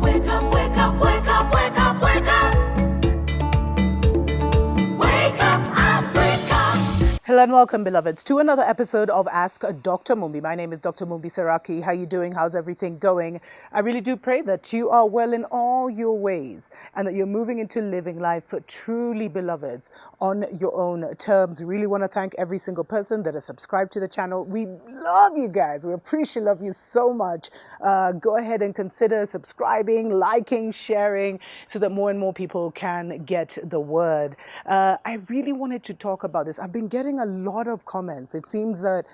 Wake up, wake up, wake up, wake up, wake up. Wake up, Africa. Hello and welcome, beloveds, to another episode of Ask Dr. Mumbi. My name is Dr. Mumbi Saraki. How you doing? How's everything going? I really do pray that you are well in all your ways and that you're moving into living life for truly, beloveds, on your own terms. Really want to thank every single person that has subscribed to the channel. We love you guys. We appreciate love you so much. Go ahead and consider subscribing, liking, sharing so that more and more people can get the word. I really wanted to talk about this. I've been getting a lot of comments. It seems that,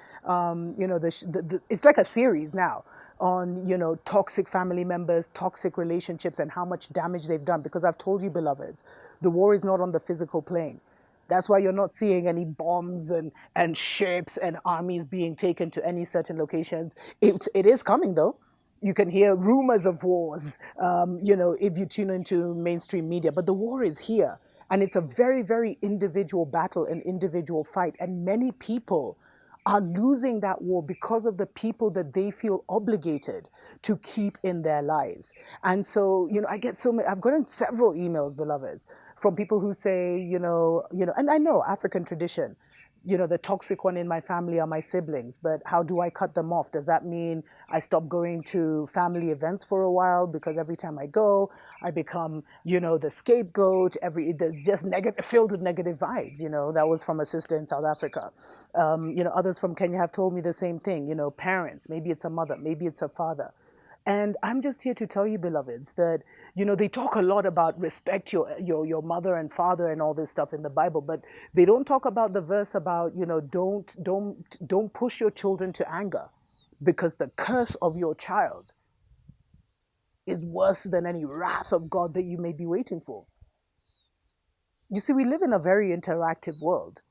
it's like a series now on, toxic family members, toxic relationships, and how much damage they've done. Because I've told you, beloveds, the war is not on the physical plane. That's why you're not seeing any bombs and ships and armies being taken to any certain locations. It is coming, though. You can hear rumors of wars, if you tune into mainstream media. But the war is here. And it's a very, very individual battle, an individual fight. And many people are losing that war because of the people that they feel obligated to keep in their lives. And so, I get so many, I've gotten several emails, beloveds, from people who say, and I know African tradition, the toxic one in my family are my siblings, but how do I cut them off? Does that mean I stop going to family events for a while because every time I go, I become, the scapegoat, just negative, filled with negative vibes, that was from a sister in South Africa. Others from Kenya have told me the same thing, parents, maybe it's a mother, maybe it's a father. And I'm just here to tell you, beloveds, that, they talk a lot about respect your mother and father and all this stuff in the Bible, but they don't talk about the verse about, don't push your children to anger, because the curse of your child is worse than any wrath of God that you may be waiting for. You see, we live in a very interactive world.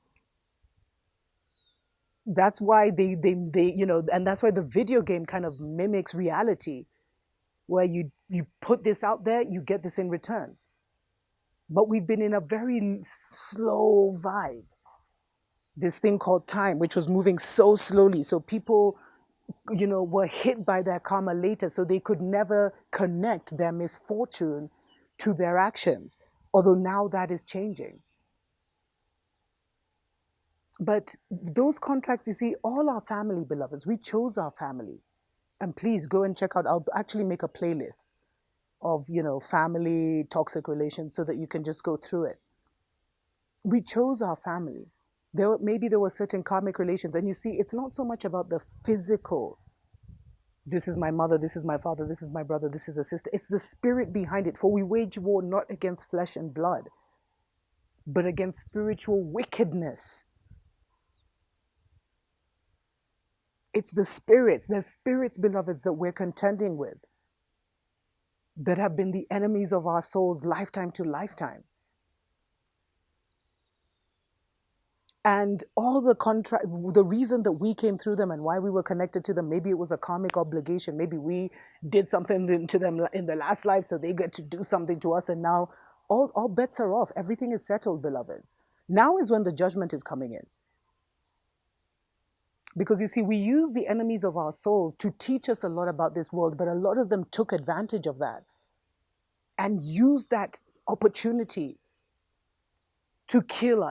That's why they and that's why the video game kind of mimics reality, where you put this out there, you get this in return. But we've been in a very slow vibe. This thing called time, which was moving so slowly. So people, were hit by their karma later, so they could never connect their misfortune to their actions. Although now that is changing. But those contracts, you see, all our family, beloveds, we chose our family. And please go and check out, I'll actually make a playlist of, family toxic relations so that you can just go through it. We chose our family. Maybe there were certain karmic relations. And you see, it's not so much about the physical. This is my mother, this is my father, this is my brother, this is a sister. It's the spirit behind it. For we wage war not against flesh and blood, but against spiritual wickedness. It's the spirits, beloveds, that we're contending with, that have been the enemies of our souls lifetime to lifetime. And all the reason that we came through them and why we were connected to them, maybe it was a karmic obligation. Maybe we did something to them in the last life, so they get to do something to us. And now all bets are off. Everything is settled, beloveds. Now is when the judgment is coming in. Because you see, we use the enemies of our souls to teach us a lot about this world, but a lot of them took advantage of that and used that opportunity to kill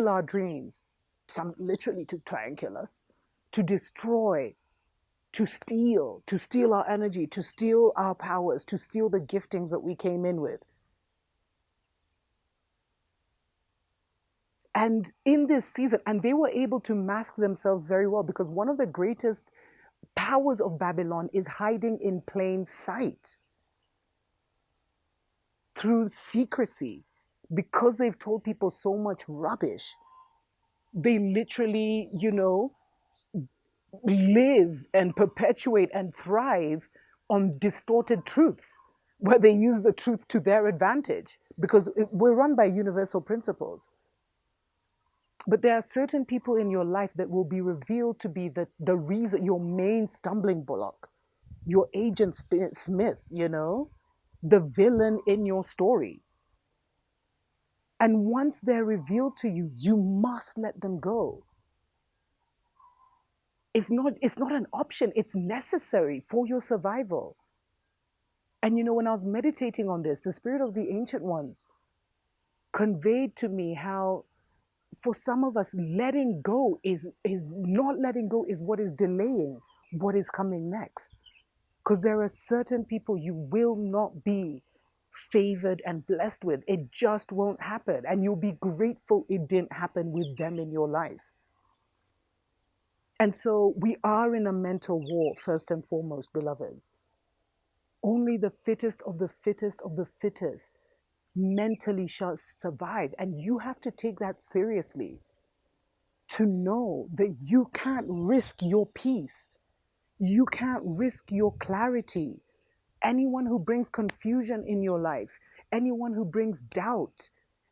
our dreams. Some literally to try and kill us, to destroy, to steal our energy, to steal our powers, to steal the giftings that we came in with. And in this season, and they were able to mask themselves very well, because one of the greatest powers of Babylon is hiding in plain sight through secrecy. Because they've told people so much rubbish, they literally, live and perpetuate and thrive on distorted truths, where they use the truth to their advantage, because we're run by universal principles. But there are certain people in your life that will be revealed to be the reason, your main stumbling block, your Agent Smith, the villain in your story. And once they're revealed to you, you must let them go. It's not an option. It's necessary for your survival. And when I was meditating on this, the spirit of the ancient ones conveyed to me how for some of us letting go is not letting go is what is delaying what is coming next. Because there are certain people you will not be favored and blessed with. It just won't happen. And you'll be grateful it didn't happen with them in your life. And so we are in a mental war, first and foremost, beloveds. Only the fittest of the fittest of the fittest mentally shall survive. And you have to take that seriously to know that you can't risk your peace. You can't risk your clarity. Anyone who brings confusion in your life, anyone who brings doubt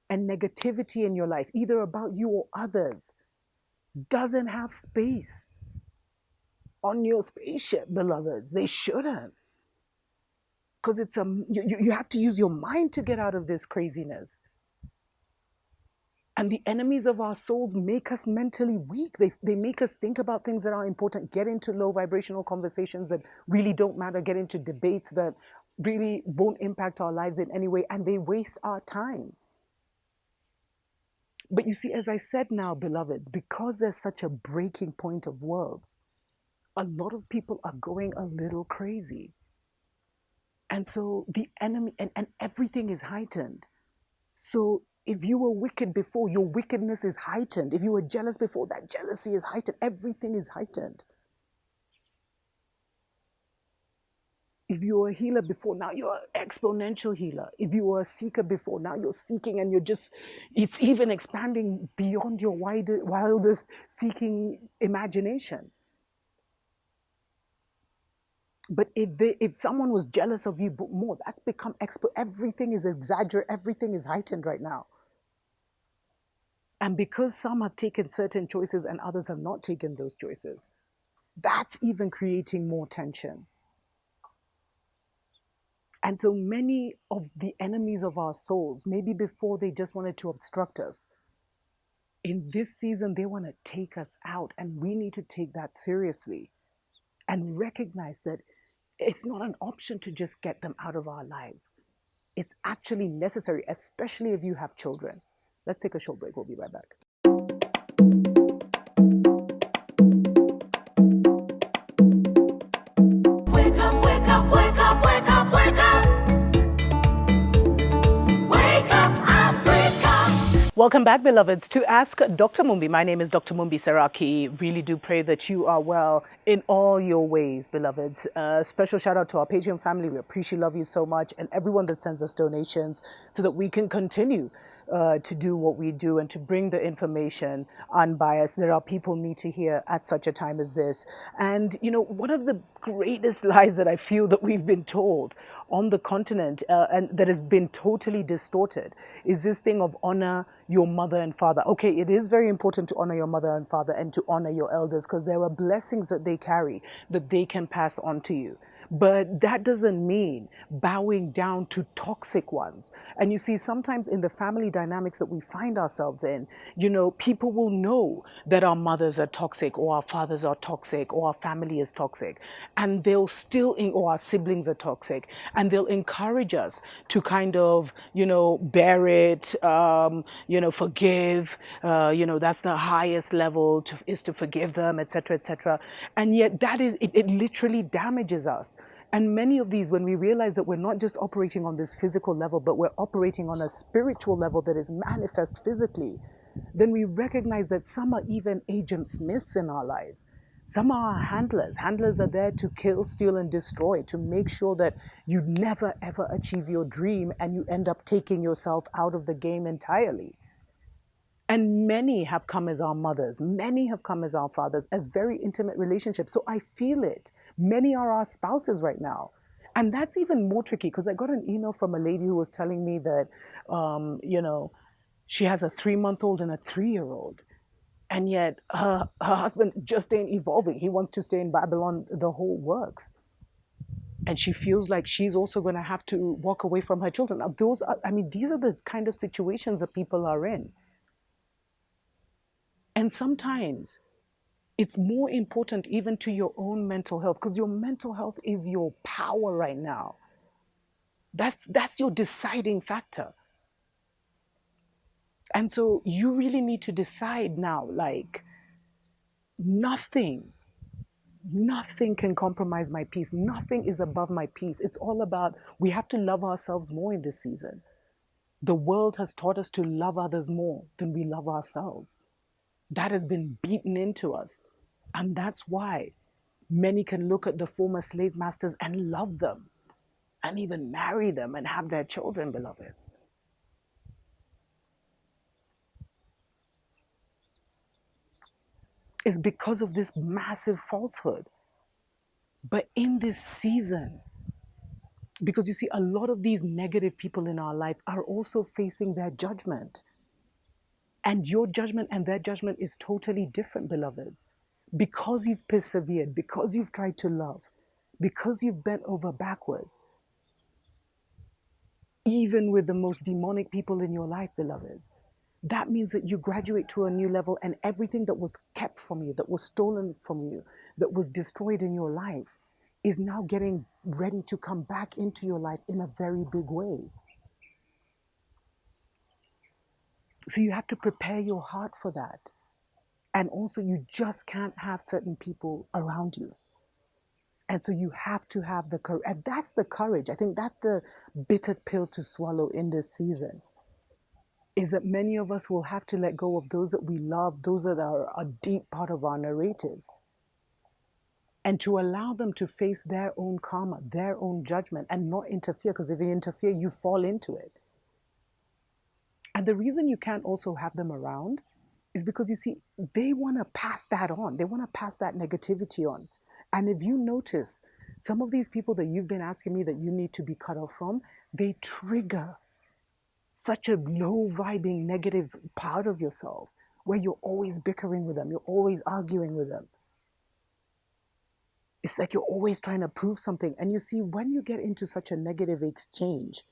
and negativity in your life, either about you or others, doesn't have space on your spaceship, beloveds. They shouldn't. Because you have to use your mind to get out of this craziness. And the enemies of our souls make us mentally weak. They make us think about things that are important, get into low vibrational conversations that really don't matter, get into debates that really won't impact our lives in any way, and they waste our time. But you see, as I said now, beloveds, because there's such a breaking point of worlds, a lot of people are going a little crazy. And so the enemy, and everything is heightened. So if you were wicked before, your wickedness is heightened. If you were jealous before, that jealousy is heightened. Everything is heightened. If you were a healer before, now you're an exponential healer. If you were a seeker before, now you're seeking and it's even expanding beyond your wildest seeking imagination. But if someone was jealous of you more, that's become everything is exaggerated, everything is heightened right now. And because some have taken certain choices and others have not taken those choices, that's even creating more tension. And so many of the enemies of our souls, maybe before they just wanted to obstruct us, in this season, they want to take us out. And we need to take that seriously and recognize that it's not an option to just get them out of our lives. It's actually necessary, especially if you have children. Let's take a short break. We'll be right back. Wake up, wake up, wake up, wake up, wake up. Wake up, Africa. Welcome back, beloveds, to Ask Dr. Mumbi. My name is Dr. Mumbi Seraki. Really do pray that you are well in all your ways, beloveds. Special shout out to our Patreon family. We appreciate, love you so much, and everyone that sends us donations so that we can continue to do what we do and to bring the information unbiased. There are people need to hear at such a time as this. And, one of the greatest lies that I feel that we've been told on the continent and that has been totally distorted is this thing of honor your mother and father. Okay, it is very important to honor your mother and father and to honor your elders because there are blessings that they carry that they can pass on to you. But that doesn't mean bowing down to toxic ones. And you see, sometimes in the family dynamics that we find ourselves in, people will know that our mothers are toxic or our fathers are toxic or our family is toxic. And they'll still, or our siblings are toxic. And they'll encourage us to kind of, bear it, forgive, that's the highest level is to forgive them, etc., etc. And yet it literally damages us. And many of these, when we realize that we're not just operating on this physical level, but we're operating on a spiritual level that is manifest physically, then we recognize that some are even Agent Smiths in our lives. Some are our handlers. Handlers are there to kill, steal, and destroy, to make sure that you never, ever achieve your dream and you end up taking yourself out of the game entirely. And many have come as our mothers. Many have come as our fathers, as very intimate relationships. So I feel it. Many are our spouses right now. And that's even more tricky because I got an email from a lady who was telling me that, she has a 3-month-old and a 3-year-old. And yet her husband just ain't evolving. He wants to stay in Babylon the whole works. And she feels like she's also going to have to walk away from her children. Now, these are the kind of situations that people are in. And sometimes it's more important even to your own mental health because your mental health is your power right now. That's your deciding factor. And so you really need to decide now, like, nothing, nothing can compromise my peace. Nothing is above my peace. It's all about, we have to love ourselves more in this season. The world has taught us to love others more than we love ourselves. That has been beaten into us. And that's why many can look at the former slave masters and love them and even marry them and have their children, beloveds. It's because of this massive falsehood. But in this season, because you see, a lot of these negative people in our life are also facing their judgment. And your judgment and their judgment is totally different, beloveds. Because you've persevered, because you've tried to love, because you've bent over backwards, even with the most demonic people in your life, beloveds, that means that you graduate to a new level, and everything that was kept from you, that was stolen from you, that was destroyed in your life, is now getting ready to come back into your life in a very big way. So you have to prepare your heart for that. And also, you just can't have certain people around you. And so you have to have the courage. And that's the courage. I think that's the bitter pill to swallow in this season, is that many of us will have to let go of those that we love, those that are a deep part of our narrative, and to allow them to face their own karma, their own judgment, and not interfere, because if you interfere, you fall into it. And the reason you can't also have them around is because, you see, they want to pass that on. They want to pass that negativity on. And if you notice, some of these people that you've been asking me that you need to be cut off from, they trigger such a low vibing negative part of yourself where you're always bickering with them, you're always arguing with them. It's like you're always trying to prove something. And you see, when you get into such a negative exchange,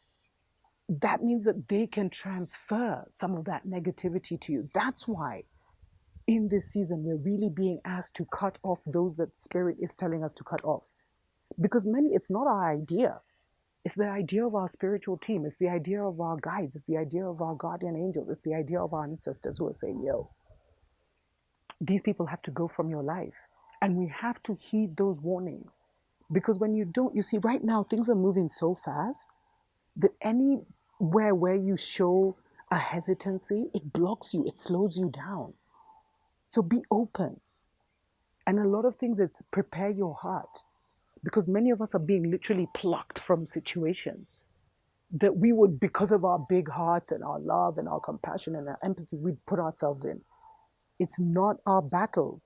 that means that they can transfer some of that negativity to you. That's why in this season, we're really being asked to cut off those that Spirit is telling us to cut off. Because it's not our idea. It's the idea of our spiritual team. It's the idea of our guides. It's the idea of our guardian angels. It's the idea of our ancestors who are saying, yo, these people have to go from your life. And we have to heed those warnings. Because when you don't, you see, right now, things are moving so fast that anywhere where you show a hesitancy, it blocks you, it slows you down. So be open. And a lot of things, it's prepare your heart. Because many of us are being literally plucked from situations that we would, because of our big hearts and our love and our compassion and our empathy, we'd put ourselves in. It's not our battle.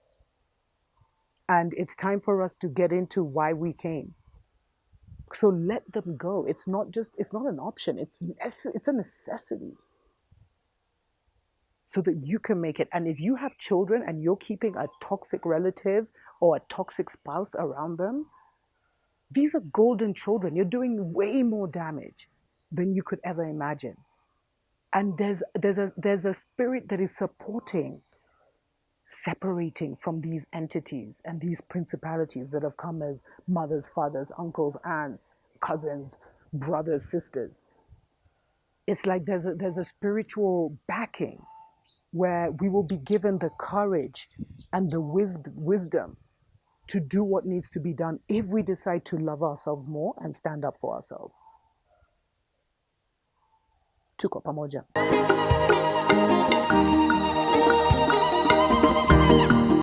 And it's time for us to get into why we came. So let them go. It's not an option. It's a necessity. So that you can make it. And if you have children and you're keeping a toxic relative or a toxic spouse around them, these are golden children. You're doing way more damage than you could ever imagine. And there's a spirit that is supporting separating from these entities and these principalities that have come as mothers, fathers, uncles, aunts, cousins, brothers, sisters. It's like there's a spiritual backing where we will be given the courage and the wisdom to do what needs to be done if we decide to love ourselves more and stand up for ourselves. Tuko pamoja.